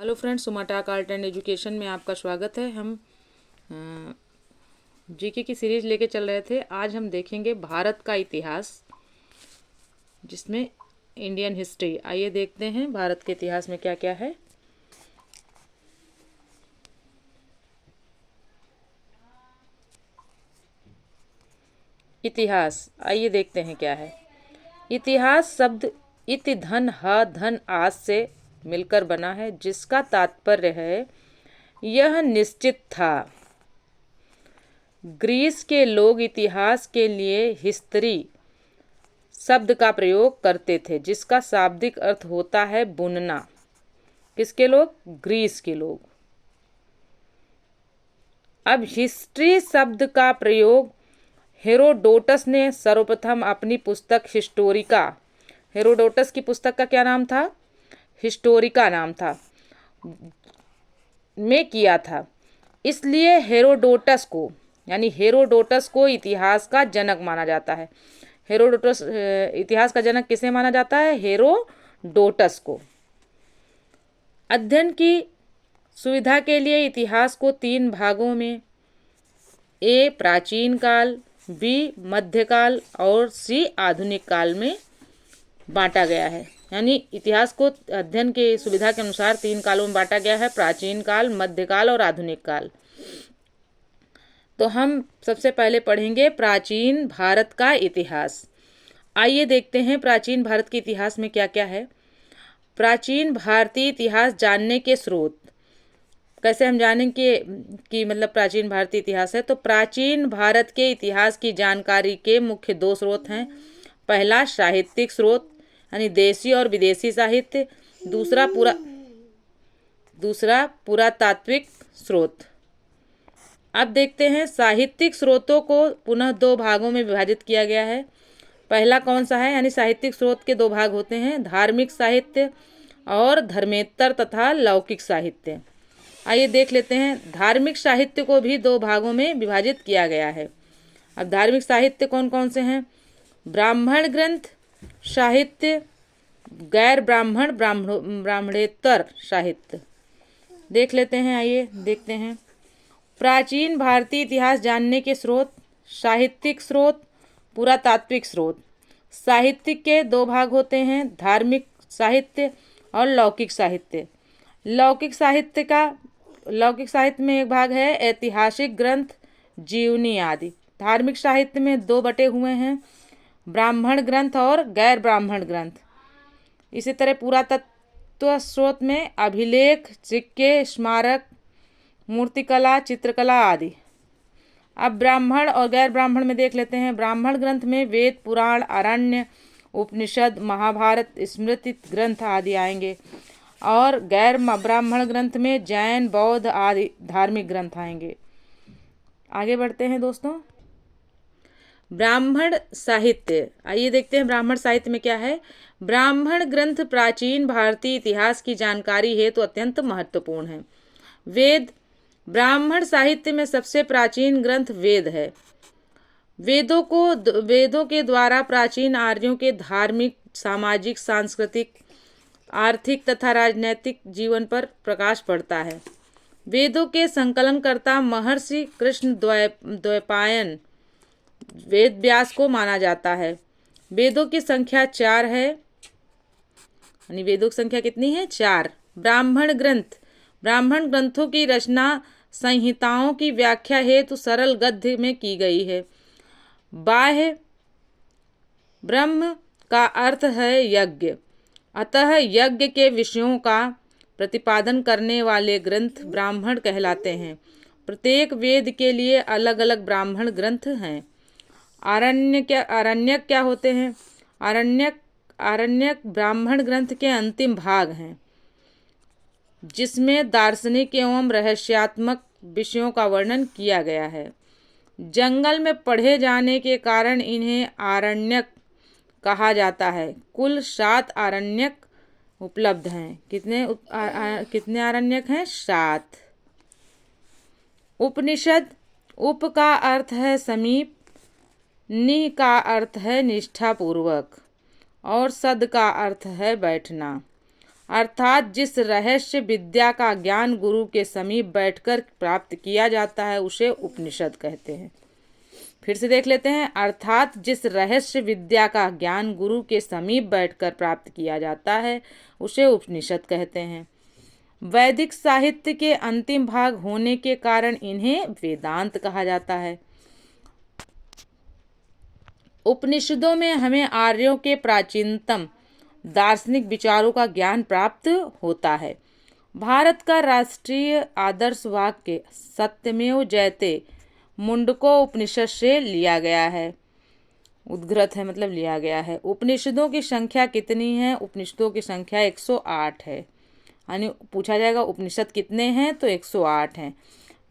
Hello friends, सुमाटाक art and education में आपका स्वागत है। हम जीके की सीरीज लेके चल रहे थे। आज हम देखेंगे भारत का इतिहास, जिसमें इंडियन हिस्ट्री। आइए देखते हैं भारत के इतिहास में क्या क्या है। इतिहास, आइए देखते हैं क्या है। इतिहास शब्द इति धन ह धन आस से मिलकर बना है, जिसका तात्पर्य है यह निश्चित था। ग्रीस के लोग इतिहास के लिए हिस्ट्री शब्द का प्रयोग करते थे, जिसका शाब्दिक अर्थ होता है बुनना। किसके लोग? ग्रीस के लोग। अब हिस्ट्री शब्द का प्रयोग हेरोडोटस ने सर्वप्रथम अपनी पुस्तक हिस्टोरिका, हेरोडोटस की पुस्तक का क्या नाम था? हिस्टोरिका नाम था, में किया था। इसलिए हेरोडोटस को इतिहास का जनक माना जाता है। हेरोडोटस इतिहास का जनक किसे माना जाता है? हेरोडोटस को। अध्ययन की सुविधा के लिए इतिहास को 3 भागों में ए प्राचीन काल, बी मध्यकाल और सी आधुनिक काल में बांटा गया है। यानी इतिहास को अध्ययन की सुविधा के अनुसार 3 कालों में बांटा गया है: प्राचीन काल, मध्यकाल और आधुनिक काल। तो हम सबसे पहले पढ़ेंगे प्राचीन भारत का इतिहास। आइए देखते हैं प्राचीन भारत के इतिहास में क्या क्या है। प्राचीन भारतीय इतिहास जानने के स्रोत। कैसे हम जानेंगे कि मतलब प्राचीन भारतीय इतिहास है? तो प्राचीन भारत के इतिहास की जानकारी के मुख्य 2 स्रोत हैं। पहला साहित्यिक स्रोत, यानी देशी और विदेशी साहित्य। दूसरा पुरातात्विक स्रोत। अब देखते हैं साहित्यिक स्रोतों को पुनः 2 भागों में विभाजित किया गया है। पहला कौन सा है? यानी साहित्यिक स्रोत के 2 भाग होते हैं: धार्मिक साहित्य और धर्मेत्तर तथा लौकिक साहित्य। आइए देख लेते हैं। धार्मिक साहित्य को भी 2 भागों में विभाजित किया गया है। अब धार्मिक साहित्य कौन कौन से हैं? ब्राह्मण ग्रंथ साहित्य, गैर ब्राह्मण ब्राह्मणेतर साहित्य। देख लेते हैं, आइए देखते हैं। प्राचीन भारतीय इतिहास जानने के स्रोत: साहित्यिक स्रोत, पुरातात्विक स्रोत। साहित्यिक के 2 भाग होते हैं: धार्मिक साहित्य और लौकिक साहित्य। लौकिक साहित्य में एक भाग है ऐतिहासिक ग्रंथ, जीवनी आदि। धार्मिक साहित्य में 2 बटे हुए हैं: ब्राह्मण ग्रंथ और गैर ब्राह्मण ग्रंथ। इसी तरह पुरातत्व स्रोत में अभिलेख, सिक्के, स्मारक, मूर्तिकला, चित्रकला आदि। अब ब्राह्मण और गैर ब्राह्मण में देख लेते हैं। ब्राह्मण ग्रंथ में वेद, पुराण, आरण्य, उपनिषद, महाभारत, स्मृति ग्रंथ आदि आएंगे। और गैर ब्राह्मण ग्रंथ में जैन, बौद्ध आदि धार्मिक ग्रंथ आएंगे। आगे बढ़ते हैं दोस्तों। ब्राह्मण साहित्य, आइए देखते हैं ब्राह्मण साहित्य में क्या है। ब्राह्मण ग्रंथ प्राचीन भारतीय इतिहास की जानकारी हेतु अत्यंत महत्वपूर्ण है। वेद, ब्राह्मण साहित्य में सबसे प्राचीन ग्रंथ वेद है। वेदों के द्वारा प्राचीन आर्यों के धार्मिक, सामाजिक, सांस्कृतिक, आर्थिक तथा राजनैतिक जीवन पर प्रकाश पड़ता है। वेदों के संकलनकर्ता महर्षि कृष्ण द्वैपायन वेद व्यास को माना जाता है। वेदों की संख्या 4 है। यानी वेदों की संख्या कितनी है? 4। ब्राह्मण ग्रंथों की रचना संहिताओं की व्याख्या हेतु सरल गद्य में की गई है। बाह्य ब्रह्म का अर्थ है यज्ञ, अतः यज्ञ के विषयों का प्रतिपादन करने वाले ग्रंथ ब्राह्मण कहलाते हैं। प्रत्येक वेद के लिए अलग अलग ब्राह्मण ग्रंथ हैं। आरण्यक क्या होते हैं? आरण्यक ब्राह्मण ग्रंथ के अंतिम भाग हैं, जिसमें दार्शनिक एवं रहस्यात्मक विषयों का वर्णन किया गया है। जंगल में पढ़े जाने के कारण इन्हें आरण्यक कहा जाता है। कुल 7 आरण्यक उपलब्ध हैं। कितने आरण्यक हैं? 7। उपनिषद, उप का अर्थ है समीप, नि का अर्थ है निष्ठा पूर्वक और सद का अर्थ है बैठना। अर्थात जिस रहस्य विद्या का ज्ञान गुरु के समीप बैठकर प्राप्त किया जाता है उसे उपनिषद कहते हैं। फिर से देख लेते हैं। अर्थात जिस रहस्य विद्या का ज्ञान गुरु के समीप बैठकर प्राप्त किया जाता है उसे उपनिषद कहते हैं। वैदिक साहित्य के अंतिम भाग होने के कारण इन्हें वेदांत कहा जाता है। उपनिषदों में हमें आर्यों के प्राचीनतम दार्शनिक विचारों का ज्ञान प्राप्त होता है। भारत का राष्ट्रीय आदर्श वाक्य सत्यमेव जयते मुंडको उपनिषद से लिया गया है, उद्गृत है मतलब लिया गया है। उपनिषदों की संख्या कितनी है? उपनिषदों की संख्या 108 है। यानी पूछा जाएगा उपनिषद कितने हैं तो 108 हैं।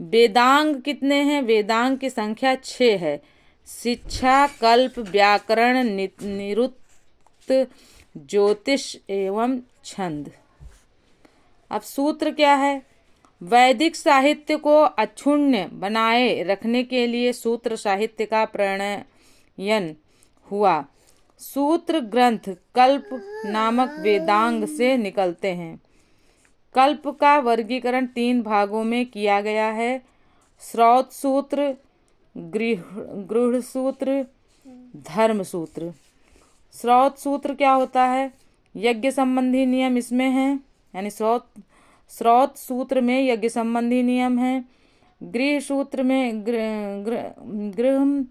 वेदांग कितने हैं? वेदांग की संख्या 6 है। शिक्षा, कल्प, व्याकरण, निरुक्त, ज्योतिष एवं छंद। अब सूत्र क्या है? वैदिक साहित्य को अक्षुण्ण बनाए रखने के लिए सूत्र साहित्य का प्रणयन हुआ। सूत्र ग्रंथ कल्प नामक वेदांग से निकलते हैं। कल्प का वर्गीकरण 3 भागों में किया गया है। श्रौत सूत्र, गृह्य सूत्र, धर्म सूत्र। श्रौत सूत्र क्या होता है? यज्ञ संबंधी नियम इसमें हैं, यानी श्रौत सूत्र में यज्ञ संबंधी नियम हैं। गृह्य सूत्र में गृह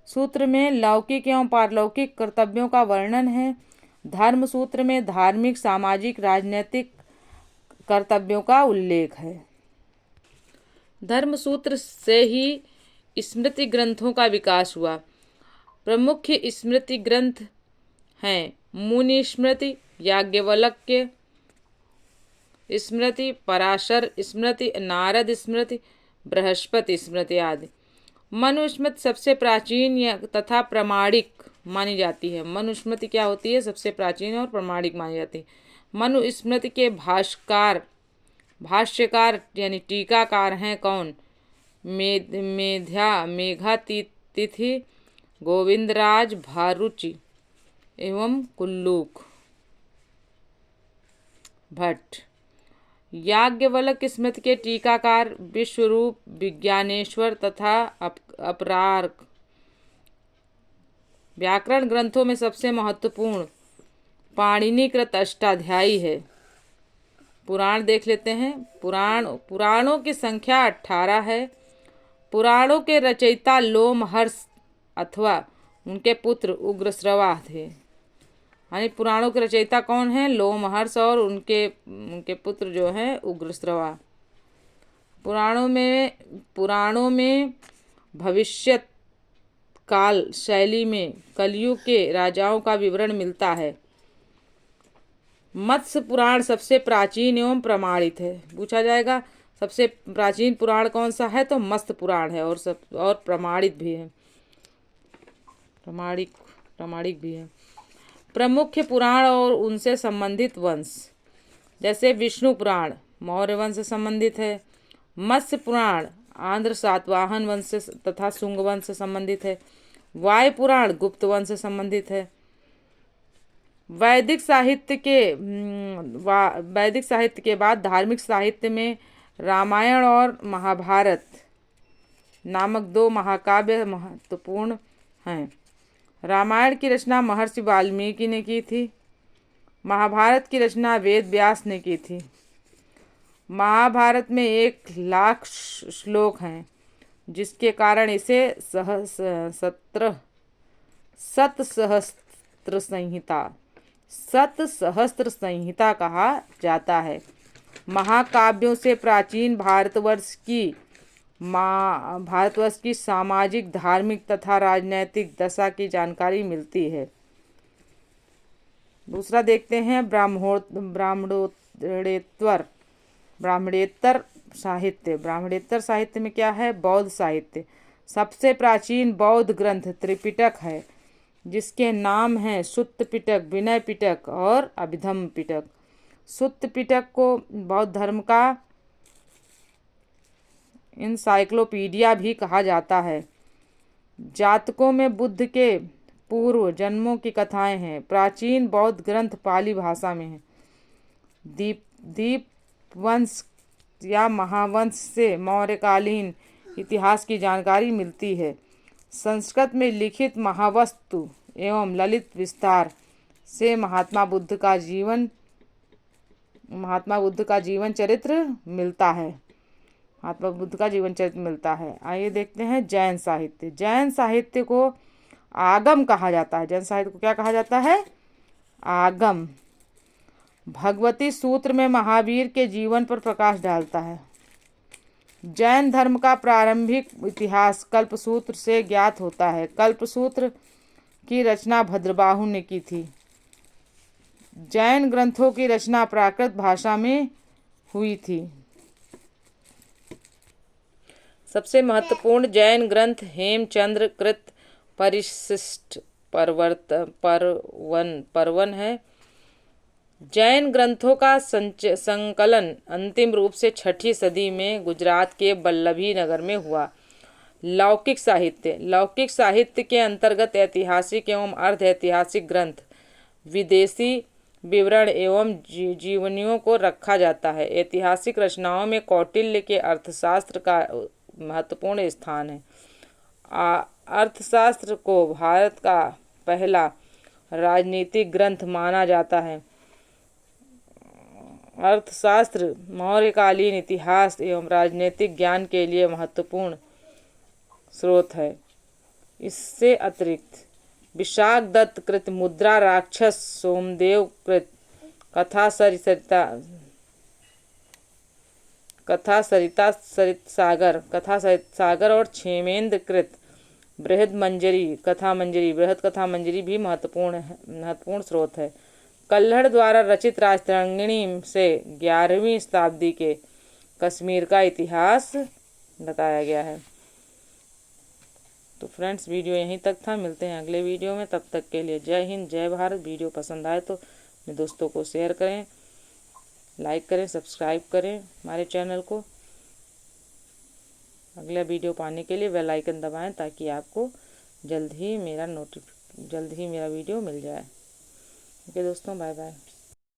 सूत्र में लौकिक एवं पारलौकिक कर्तव्यों का वर्णन है। धर्म सूत्र में धार्मिक, सामाजिक, राजनीतिक कर्तव्यों का उल्लेख है। धर्म सूत्र से ही स्मृति ग्रंथों का विकास हुआ। प्रमुख स्मृति ग्रंथ हैं मुनि स्मृति, याज्ञवल्क्य स्मृति, पराशर स्मृति, नारद स्मृति, बृहस्पति स्मृति आदि। मनुस्मृति सबसे प्राचीन तथा प्रामाणिक मानी जाती है। मनुस्मृति क्या होती है? सबसे प्राचीन और प्रामाणिक मानी जाती है। मनुस्मृति के भाष्यकार यानी टीकाकार हैं कौन? मेघातिथि, गोविंदराज भारुचि एवं कुल्लूक भट्ट। याज्ञवल्क्य स्मृति के टीकाकार विश्वरूप, विज्ञानेश्वर तथा अपरार्क। व्याकरण ग्रंथों में सबसे महत्वपूर्ण पाणिनिकृत अष्टाध्यायी है। पुराण देख लेते हैं। पुराणों की संख्या 18 है। पुराणों के रचयिता लोमहर्ष अथवा उनके पुत्र उग्रश्रवा थे। यानी पुराणों के रचयिता कौन हैं? लोमहर्ष और उनके पुत्र जो हैं उग्रश्रवा। पुराणों में भविष्य काल शैली में कलयुग के राजाओं का विवरण मिलता है। मत्स्य पुराण सबसे प्राचीन एवं प्रमाणित है। पूछा जाएगा सबसे प्राचीन पुराण कौन सा है तो मत्स्य पुराण है और प्रमाणित भी है, प्रमाणिक भी है। प्रमुख पुराण और उनसे संबंधित वंश, जैसे विष्णु पुराण मौर्य वंश से संबंधित है। मत्स्य पुराण आंध्र सातवाहन वंश से तथा शुंग वंश से संबंधित है। वायु पुराण गुप्त वंश से संबंधित है। वैदिक साहित्य के बाद धार्मिक साहित्य में रामायण और महाभारत नामक 2 महाकाव्य महत्वपूर्ण हैं। रामायण की रचना महर्षि वाल्मीकि ने की थी। महाभारत की रचना वेद व्यास ने की थी। महाभारत में 1,00,000 श्लोक हैं, जिसके कारण इसे सतसहस्त्र संहिता कहा जाता है। महाकाव्यों से प्राचीन भारतवर्ष की सामाजिक, धार्मिक तथा राजनैतिक दशा की जानकारी मिलती है। दूसरा देखते हैं ब्राह्मणेतर साहित्य। ब्राह्मणेतर साहित्य में क्या है? बौद्ध साहित्य। सबसे प्राचीन बौद्ध ग्रंथ त्रिपिटक है, जिसके नाम हैं सुत्त पिटक, विनय पिटक और अभिधम्म पिटक। सुत्त पिटक को बौद्ध धर्म का इंसाइक्लोपीडिया भी कहा जाता है। जातकों में बुद्ध के पूर्व जन्मों की कथाएं हैं। प्राचीन बौद्ध ग्रंथ पाली भाषा में हैं। दीपवंश या महावंश से मौर्यकालीन इतिहास की जानकारी मिलती है। संस्कृत में लिखित महावस्तु एवं ललित विस्तार से महात्मा बुद्ध का जीवन चरित्र मिलता है। महात्मा बुद्ध का जीवन चरित्र मिलता है। आइए देखते हैं जैन साहित्य। जैन साहित्य को आगम कहा जाता है। जैन साहित्य को क्या कहा जाता है? आगम। भगवती सूत्र में महावीर के जीवन पर प्रकाश डालता है। जैन धर्म का प्रारंभिक इतिहास कल्पसूत्र से ज्ञात होता है। कल्पसूत्र की रचना भद्रबाहु ने की थी। जैन ग्रंथों की रचना प्राकृत भाषा में हुई थी। सबसे महत्वपूर्ण जैन ग्रंथ हेमचंद्र कृत परिशिष्ट परवन है। जैन ग्रंथों का संकलन अंतिम रूप से 6ठी सदी में गुजरात के वल्लभी नगर में हुआ। लौकिक साहित्य के अंतर्गत ऐतिहासिक एवं अर्ध ऐतिहासिक ग्रंथ, विदेशी विवरण एवं जीवनियों को रखा जाता है। ऐतिहासिक रचनाओं में कौटिल्य के अर्थशास्त्र का महत्वपूर्ण स्थान है। अर्थशास्त्र को भारत का पहला राजनीतिक ग्रंथ माना जाता है। अर्थशास्त्र मौर्यकालीन इतिहास एवं राजनीतिक ज्ञान के लिए महत्वपूर्ण स्रोत है। इससे अतिरिक्त विशाख दत्त कृत मुद्रा राक्षस, सोमदेव कृत कथा सरिता सागर और क्षेमेंद्र कृत बृहद कथा मंजरी भी महत्वपूर्ण स्रोत है। कल्हड़ द्वारा रचित राजतरंगिणी से 11वीं शताब्दी के कश्मीर का इतिहास बताया गया है। तो फ्रेंड्स, वीडियो यहीं तक था। मिलते हैं अगले वीडियो में। तब तक के लिए जय हिंद, जय भारत। वीडियो पसंद आए तो अपने दोस्तों को शेयर करें, लाइक करें, सब्सक्राइब करें हमारे चैनल को। अगला वीडियो पाने के लिए बेल आइकन दबाएं ताकि आपको जल्द ही मेरा वीडियो मिल जाए। ओके दोस्तों, बाय बाय।